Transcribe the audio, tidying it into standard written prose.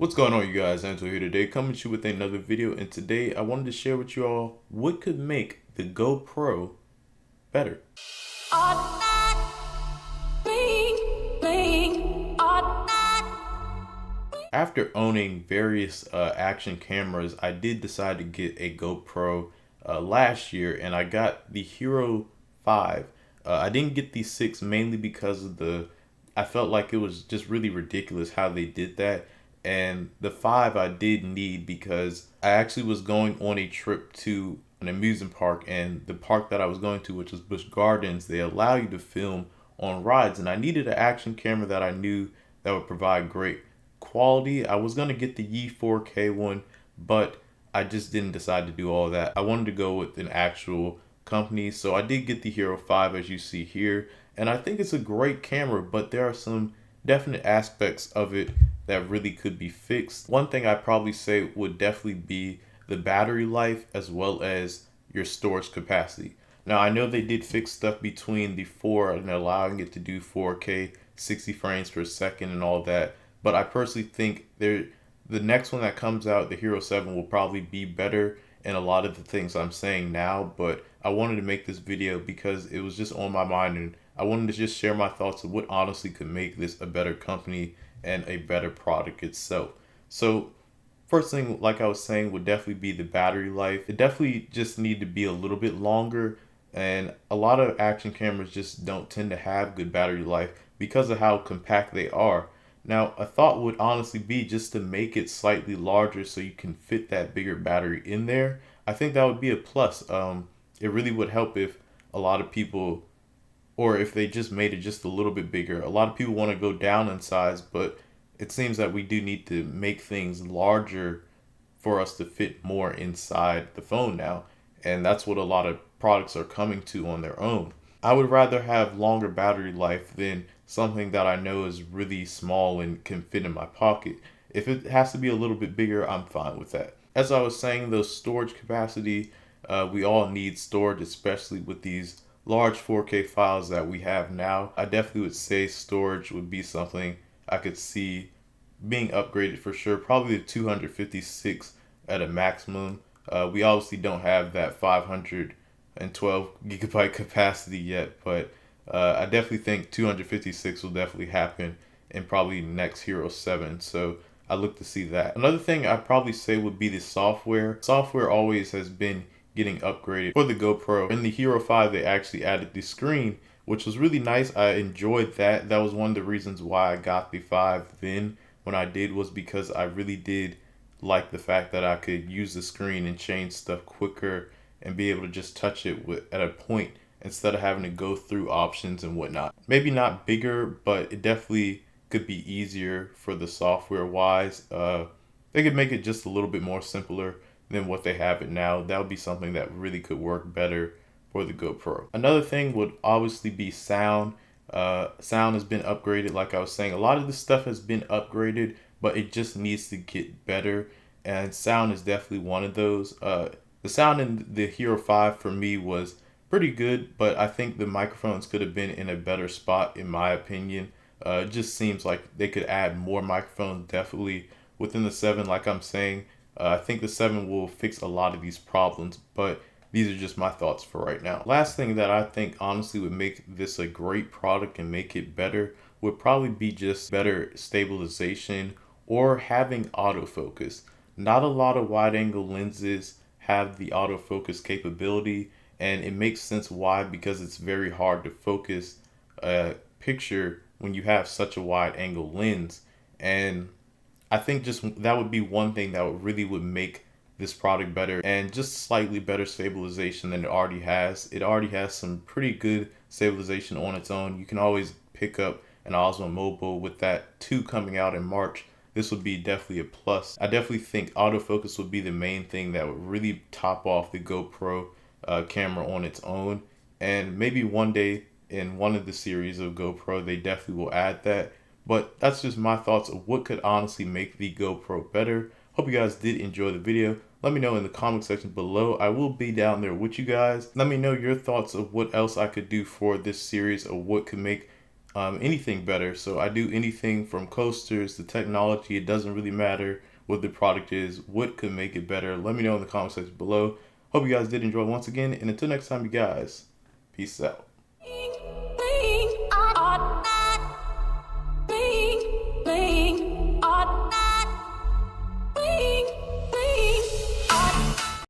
What's going on, you guys? Anto here today, coming to you with another video, and today I wanted to share with you all what could make the GoPro better. After owning various action cameras, I did decide to get a GoPro last year, and I got the Hero 5. I didn't get the 6 mainly because of I felt like it was just really ridiculous how they did that. And the 5 I did need because I actually was going on a trip to an amusement park, and the park that I was going to, which was Busch Gardens, they allow you to film on rides, and I needed an action camera that I knew that would provide great quality. I was gonna get the Yi 4K one, but I just didn't decide to do all that. I wanted to go with an actual company, so I did get the Hero 5 as you see here, and I think it's a great camera, but there are some definite aspects of it that really could be fixed. One thing I'd probably say would definitely be the battery life as well as your storage capacity. Now I know they did fix stuff between the 4 and allowing it to do 4K 60 frames per second and all that, but I personally think the next one that comes out, the Hero 7, will probably be better in a lot of the things I'm saying now. But I wanted to make this video because it was just on my mind, and I wanted to just share my thoughts of what honestly could make this a better company and a better product itself. So first thing, like I was saying, would definitely be the battery life. It definitely just need to be a little bit longer, and a lot of action cameras just don't tend to have good battery life because of how compact they are. Now, a thought would honestly be just to make it slightly larger so you can fit that bigger battery in there. I think that would be a plus. It really would help if a lot of people, or if they just made it just a little bit bigger. A lot of people want to go down in size, but it seems that we do need to make things larger for us to fit more inside the phone now. And that's what a lot of products are coming to on their own. I would rather have longer battery life than something that I know is really small and can fit in my pocket. If it has to be a little bit bigger, I'm fine with that. As I was saying, the storage capacity, we all need storage, especially with these large 4K files that we have now. I definitely would say storage would be something I could see being upgraded for sure. Probably the 256 at a maximum. We obviously don't have that 512 gigabyte capacity yet, but I definitely think 256 will definitely happen in probably next Hero 7. So I look to see that. Another thing I'd probably say would be the software. Software always has been getting upgraded for the GoPro. In the Hero 5, they actually added the screen, which was really nice. I enjoyed that. That was one of the reasons why I got the 5 then when I did, was because I really did like the fact that I could use the screen and change stuff quicker and be able to just touch it at a point instead of having to go through options and whatnot. Maybe not bigger, but it definitely could be easier for the software wise. They could make it just a little bit more simpler than what they have it now. That would be something that really could work better for the GoPro. Another thing would obviously be sound. Sound has been upgraded. Like I was saying, a lot of this stuff has been upgraded, but it just needs to get better, and sound is definitely one of those. The sound in the Hero 5 for me was pretty good, but I think the microphones could have been in a better spot in my opinion. It just seems like they could add more microphones definitely within the 7. Like I'm saying, I think the 7 will fix a lot of these problems, but these are just my thoughts for right now. Last thing that I think honestly would make this a great product and make it better would probably be just better stabilization or having autofocus. Not a lot of wide angle lenses have the autofocus capability, and it makes sense why, because it's very hard to focus a picture when you have such a wide angle lens. And I think just that would be one thing that would make this product better, and just slightly better stabilization than it already has. It already has some pretty good stabilization on its own. You can always pick up an Osmo Mobile with that 2 coming out in March. This would be definitely a plus. I definitely think autofocus would be the main thing that would really top off the GoPro camera on its own. And maybe one day in one of the series of GoPro, they definitely will add that. But that's just my thoughts of what could honestly make the GoPro better. Hope you guys did enjoy the video. Let me know in the comment section below. I will be down there with you guys. Let me know your thoughts of what else I could do for this series, or what could make anything better. So I do anything from coasters to technology. It doesn't really matter what the product is, what could make it better. Let me know in the comment section below. Hope you guys did enjoy once again. And until next time, you guys, peace out.